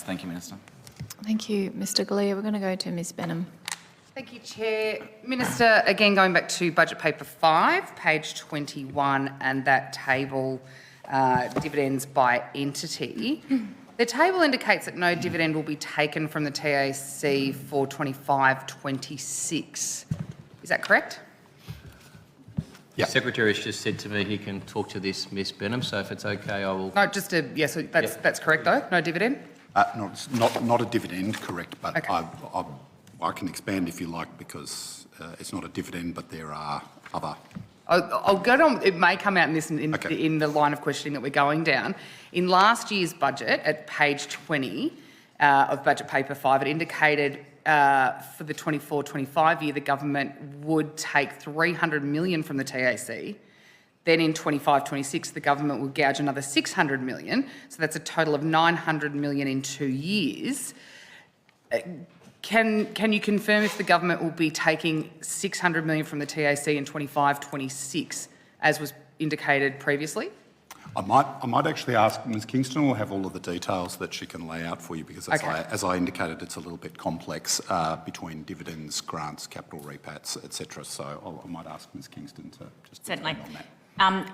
Thank you, Minister. Thank you, Mr Galea. We're going to go to Ms Benham. Thank you, Chair. Minister, again going back to budget paper 5, page 21, and that table, dividends by entity. The table indicates that no dividend will be taken from the TAC for 25-26. Is that correct? The Secretary has just said to me he can talk to this, Ms Benham, so if it's okay, I will... No, just a, yes, that's correct though, no dividend? No, it's not a dividend, correct, but Okay. I can expand if you like, because it's not a dividend, but there are other... I'll go on, it may come out in this Okay. in the line of questioning that we're going down. In last year's budget, at page 20 of budget paper 5, it indicated for the 24-25 year, the government would take 300 million from the TAC. Then in 25-26, the government will gouge another 600 million. So that's a total of 900 million in 2 years. Can you confirm if the government will be taking 600 million from the TAC in 25-26, as was indicated previously? I might actually ask Ms Kingston will have all of the details that she can lay out for you, because as I indicated, it's a little bit complex between dividends, grants, capital repats, etc. So I might ask Ms Kingston to just Certainly. on that.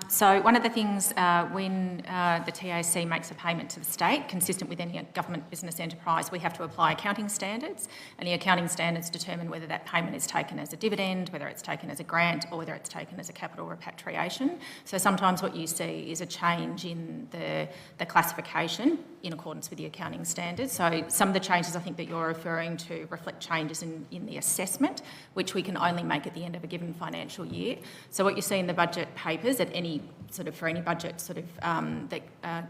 So one of the things when the TAC makes a payment to the state, consistent with any government business enterprise, we have to apply accounting standards, and the accounting standards determine whether that payment is taken as a dividend, whether it's taken as a grant, or whether it's taken as a capital repatriation. So sometimes what you see is a change in the classification in accordance with the accounting standards. So some of the changes I think that you're referring to reflect changes in the assessment, which we can only make at the end of a given financial year. So what you see in the budget papers at any sort of, for any budget sort of that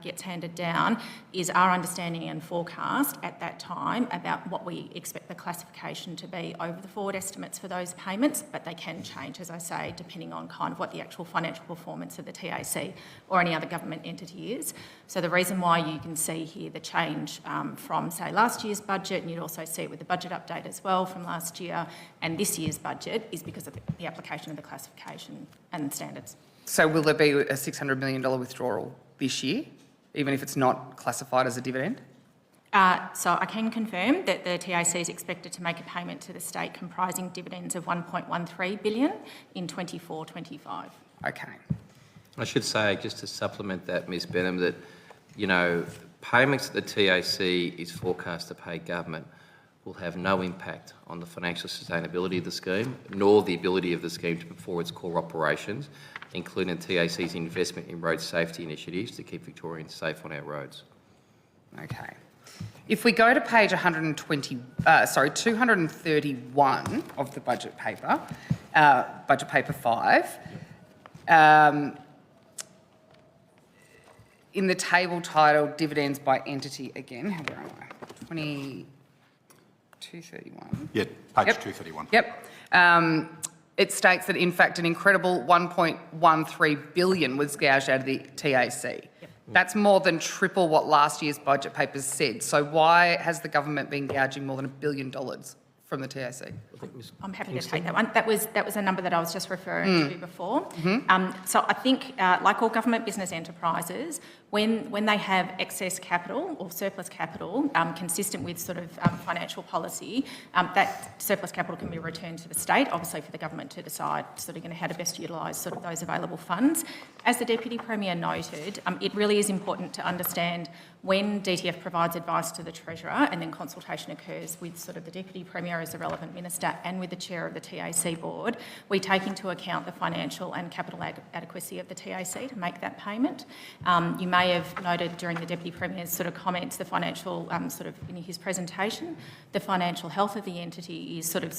gets handed down, is our understanding and forecast at that time about what we expect the classification to be over the forward estimates for those payments, but they can change, as I say, depending on kind of what the actual financial performance of the TAC or any other government entity is. So the reason why you can see here the change from, say, last year's budget, and you'd also see it with the budget update as well from last year, and this year's budget, is because of the application of the classification and standards. So will there be a $600 million withdrawal this year, even if it's not classified as a dividend? So I can confirm that the TAC is expected to make a payment to the state comprising dividends of $1.13 billion in 24-25. Okay. I should say, just to supplement that, Ms Benham, that, you know, payments that the TAC is forecast to pay government will have no impact on the financial sustainability of the scheme, nor the ability of the scheme to perform its core operations, including TAC's investment in road safety initiatives to keep Victorians safe on our roads. Okay. If we go to page 231 of the budget paper, budget paper 5, in the table titled Dividends by Entity, again, where am I? 231. Yeah, page 231. Yep. It states that, in fact, an incredible $1.13 billion was gouged out of the TAC. Yep. That's more than triple what last year's budget papers said. So why has the government been gouging more than $1 billion from the TAC? I'm happy to take that one. That was a number that I was just referring to before. So I think, like all government business enterprises, when they have excess capital or surplus capital, consistent with sort of financial policy, that surplus capital can be returned to the state, obviously for the government to decide sort of how to best utilise sort of those available funds. As the Deputy Premier noted, it really is important to understand when DTF provides advice to the Treasurer and then consultation occurs with sort of the Deputy Premier as the relevant minister and with the Chair of the TAC board, we take into account the financial and capital adequacy of the TAC to make that payment. You may have noted during the Deputy Premier's sort of comments, the financial, sort of in his presentation, the financial health of the entity is sort of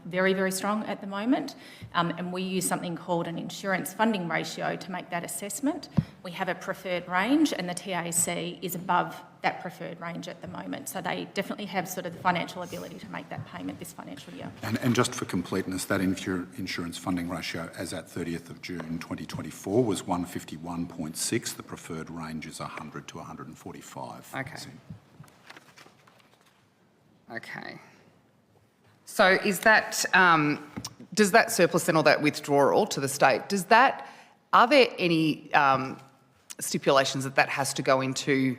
very, very strong at the moment. And we use something called an insurance funding ratio to make that assessment. We have a preferred range and the TAC is above that preferred range at the moment. So they definitely have sort of the financial ability to make that payment this financial year. And just for completeness, that insurance funding ratio as at 30th of June 2024 was 151.6. The preferred range is 100 to 145. Okay. Okay. So is that, does that surplus then, or that withdrawal to the state, are there any stipulations that has to go into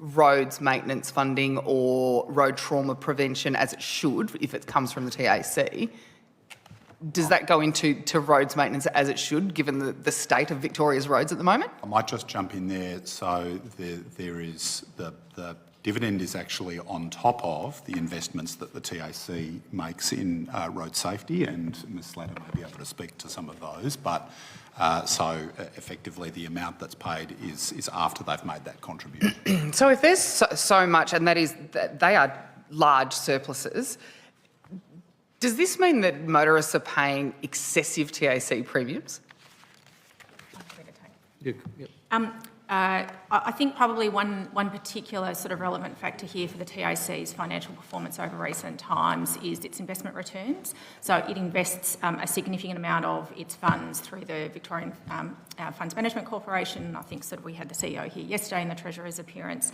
roads maintenance funding or road trauma prevention as it should, if it comes from the TAC, does that go into roads maintenance as it should, given the state of Victoria's roads at the moment? I might just jump in there. So there is the dividend is actually on top of the investments that the TAC makes in road safety, and Ms Slatter may be able to speak to some of those. But so effectively, the amount that's paid is after they've made that contribution. So if there's so much, and that is that they are large surpluses, does this mean that motorists are paying excessive TAC premiums? Yep. I think probably one particular sort of relevant factor here for the TAC's financial performance over recent times is its investment returns. So it invests a significant amount of its funds through the Victorian Funds Management Corporation. I think sort of we had the CEO here yesterday in the Treasurer's appearance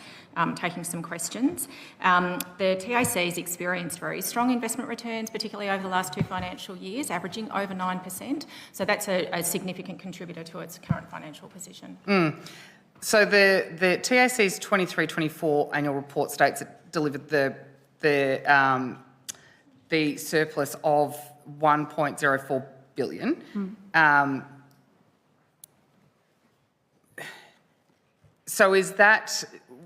taking some questions. The TAC's experienced very strong investment returns, particularly over the last 2 financial years, averaging over 9%. So that's a significant contributor to its current financial position. So the TAC's 23-24 annual report states it delivered the surplus of $1.04 billion. So is that,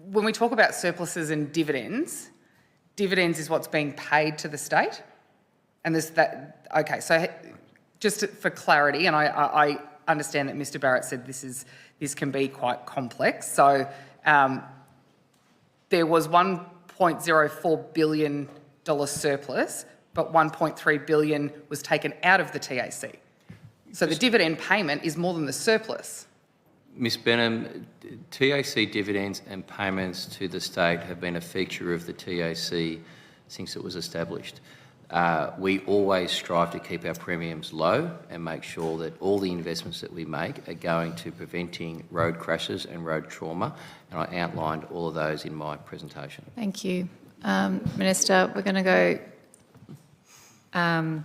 when we talk about surpluses and dividends is what's being paid to the state? And there's that, okay, so just for clarity, and I understand that Mr Barrett said this can be quite complex. So there was $1.04 billion surplus, but $1.3 billion was taken out of the TAC. So the dividend payment is more than the surplus. Ms Benham, TAC dividends and payments to the state have been a feature of the TAC since it was established. We always strive to keep our premiums low and make sure that all the investments that we make are going to preventing road crashes and road trauma, and I outlined all of those in my presentation. Thank you. Minister, we're going to go